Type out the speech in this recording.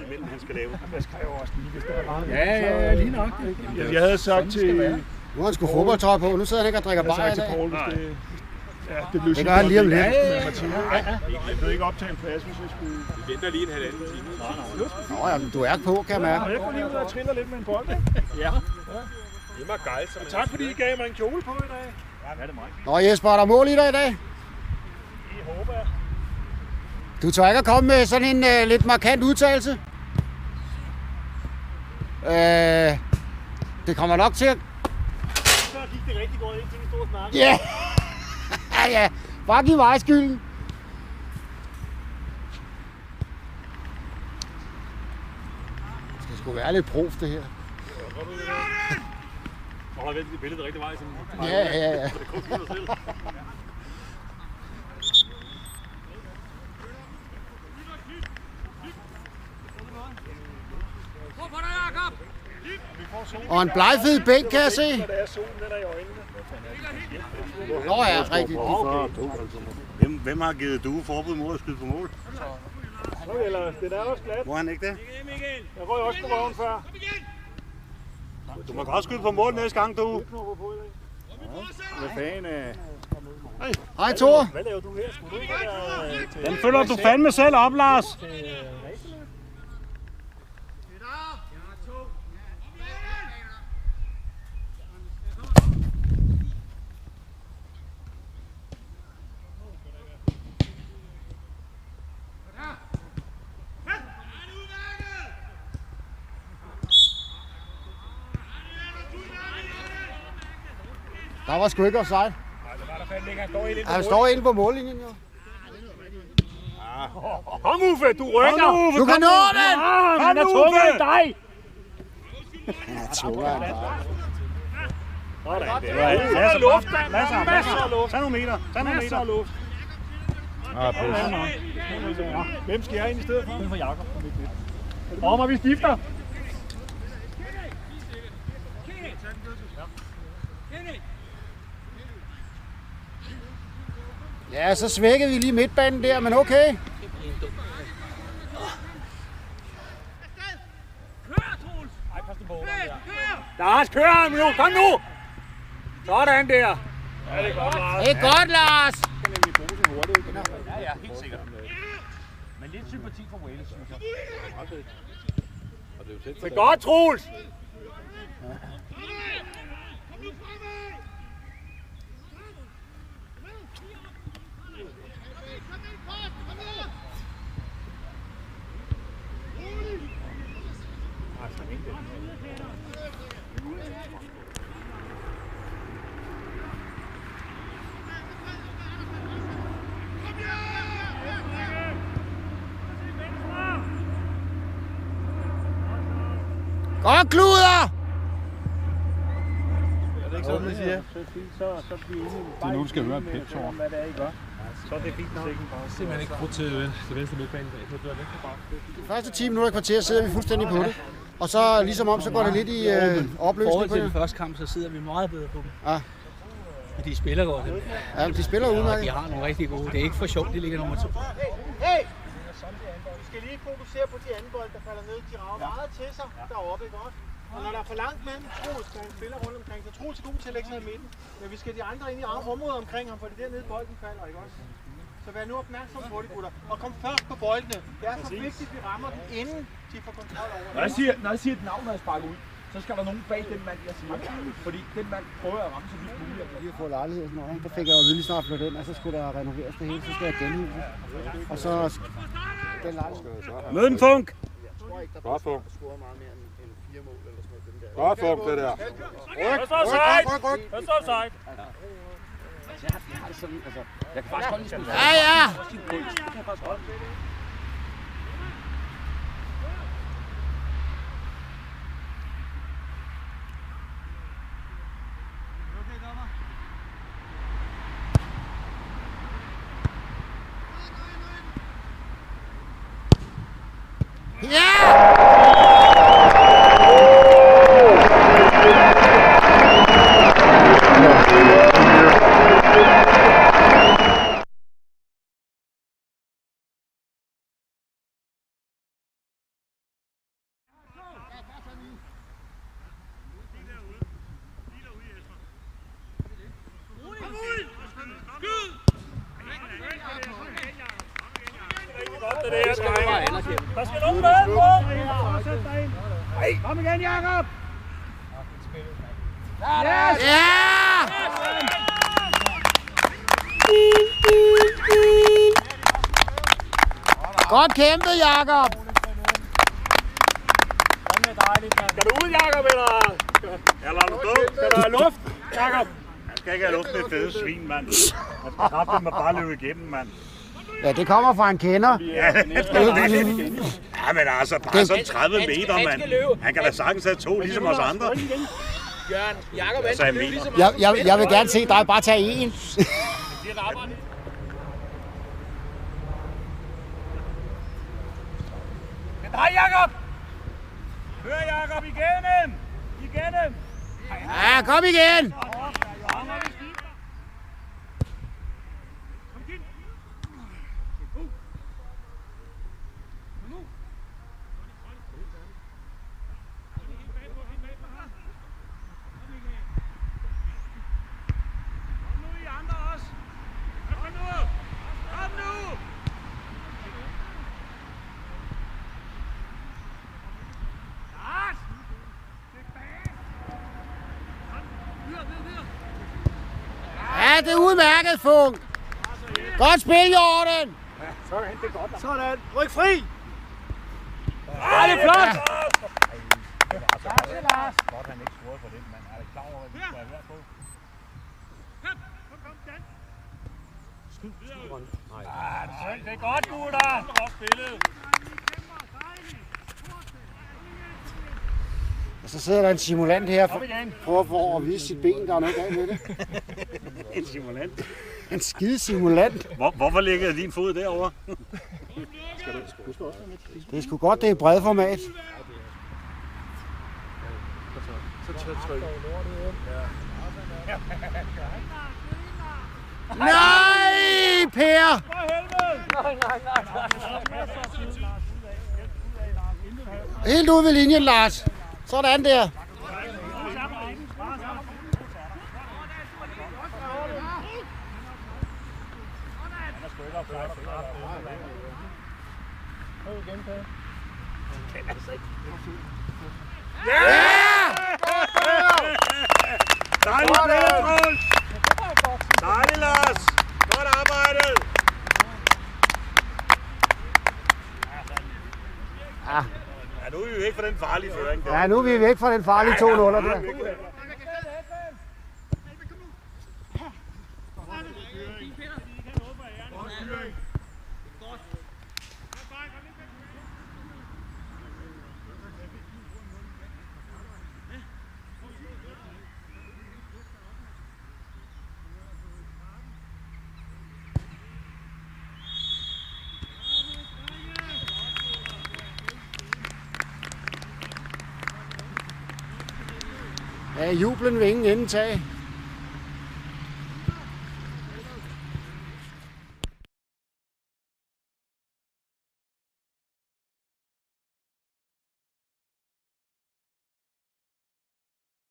mellem han skal lave. Jeg skal jo også lige, hvis der er meget. Ja, lige nok. Jeg havde sagt til... Nu har han sgu fodboldtøj på, nu sidder han ikke og drikker bajer i dag. Paul, hvis det... Ja, det blev Det gør han lige om lidt. Jeg ved ikke optage en plads, hvis jeg skulle... Vi venter lige en halvanden time. Nå ja, du er på, kan jeg mærke. Jeg går lige ud og triller lidt med en bold, ikke? Ja. Det er mig gejl, som Tak fordi I gav mig en kjole på i dag. Ja, er det mig? Nå Jesper, er der mål i dig i dag? Det håber jeg. Du tør ikke at komme med sådan en lidt markant udtalelse? Det kommer nok til at... Så gik det rigtig godt, indtil vi stod og snakkede. Ja! Ja, bare giv mig skylden. Det skal sgu være lidt prof, det her. Nå, der venter billedet rigtig vej. Ja. Det kunne dig selv. Og en blegfed bænk, kan jeg se. Når det er solen, den er i øjnene. Nå ja, rigtigt. Hvem har givet du forbud mod at skyde på mål? Eller, den er også glat. Må han ikke det? Jeg røg også på røven før. Du må godt skyde på mål næste gang, du. Hvad fanden? Hej Thor. Hvad laver du her? Skulle du ikke være til... Den følger du fandme selv op, Lars. Der var sgu ikke offside. Nej, det var der fandme ikke. Han står inde på mållinjen, jo. Kom Uffe, du rykker! Du kan nå den! Han er tungere end dig! Han er tungere end dig. Sådan, det er luft, masser af luft. Tag nogle meter. Masser af luft. Ah, Hvem skal jeg ind i stedet for? For Jakob. Om og vi skifter. Ja, så svækkede vi lige midtbanen der, men okay. Lars, kør ham nu! Kom nu! Sådan der! Ja, det er godt, Lars. Det er godt, Lars! Ja, helt sikkert. Men lidt sympati for Wales, synes jeg. Det er godt, Troels! Godt, kluder! Er det ikke sådan, det siger? Så bliver I enige. Det er nu, du skal høre en pep talk. Hvad det er, I gør. Så er det fint nok. Simpelthen ikke brugt til venstre midtbane i dag. Så dør væk fra bare. De første 10 minutter i kvarter sidder vi fuldstændig på det. Og så ligesom om, så går det lidt i opløsning forhold på til den det. første kamp, så sidder vi meget bedre på dem. Ja. Og de spiller godt. Ja, de spiller Og de udmærket. har nogle rigtig gode. Det er ikke for sjovt, de ligger nummer 2. Hey! Vi skal lige fokusere på de anden bold, der falder ned. De rager meget til sig deroppe, ikke også? Og når der er for langt mellem Troels, der han spiller rundt omkring, så Troels er god til at lægge sig i midten. Men vi skal de andre ind i området omkring ham, for det er dernede bolden falder, ikke også? Så vær nu opmærksom på det, gutter. Og kom først på boldene. Det er så vigtigt, at vi rammer dem, inden de får kontrol over det. Når jeg siger et navn, når jeg sparker ud, så skal der nogen bag den mand, jeg siger. Fordi den mand prøver at ramme så vidt muligt. Lige at få lejlighed og sådan noget. Der fik jeg jo lige snart flyttet ind, og så skulle der renoveres det hele. Så skal jeg genhuset. Og så den lejlighed. Mød den, Funk. Godt Funk. Scorer meget mere end 4 mål eller sådan noget. Den der. Godt, Funk, det der. Hvad så sejt? Hvad så sejt? Jeg har det sådan, altså, jeg kan faktisk godt lide spille. Ja, ja! Det kan jeg faktisk godt. det der, Det skal vi bare drenge. anerkende. Der skal nogen med på. Kom igen, Jakob! Yes! Ja! Godt kæmpet, Jakob! Skal du ud, Jakob, eller? Eller er du død? Skal du have luft, Jakob? Han skal ikke have luft med fede svin, mand. Han skal kraftedeme bare løbe igennem, mand. Ja, det kommer fra en kender. Ja, men altså, bare sådan 30 meter, mand. Han kan da sagtens have 2, ligesom os andre. Jørgen, Jakob, Altså, jeg mener. Jeg vil gerne se dig bare tage en. Nej, Jakob! Hør, Jakob, igennem! Igennem! Ja, kom igen! Ja, det er udmærket, Funk. Godt spil, Jorden. Sådan. Ryk fri! Ja, det er flot! Godt, han ikke scorede for det, mand. Er det klar over, at vi skal have været på? Det er godt, gutter. Godt spillet. Og så sidder der en simulant her og prøver for at vise sit ben. Der er noget galt med det. En simulant. En skide simulant. Hvorfor ligger din fod derovre? Det er sgu godt, det er bredformat. Nej, Per! Helt ude ved linjen, Lars. Sådan der. Dejligt spillet, Troels! Dejligt, Lars! Godt arbejdet! Ja, nu er vi jo ikke for den farlige føring. Ja, nu er vi væk fra den farlige 2-0 der. Ja, jublen vil ingen ende tage.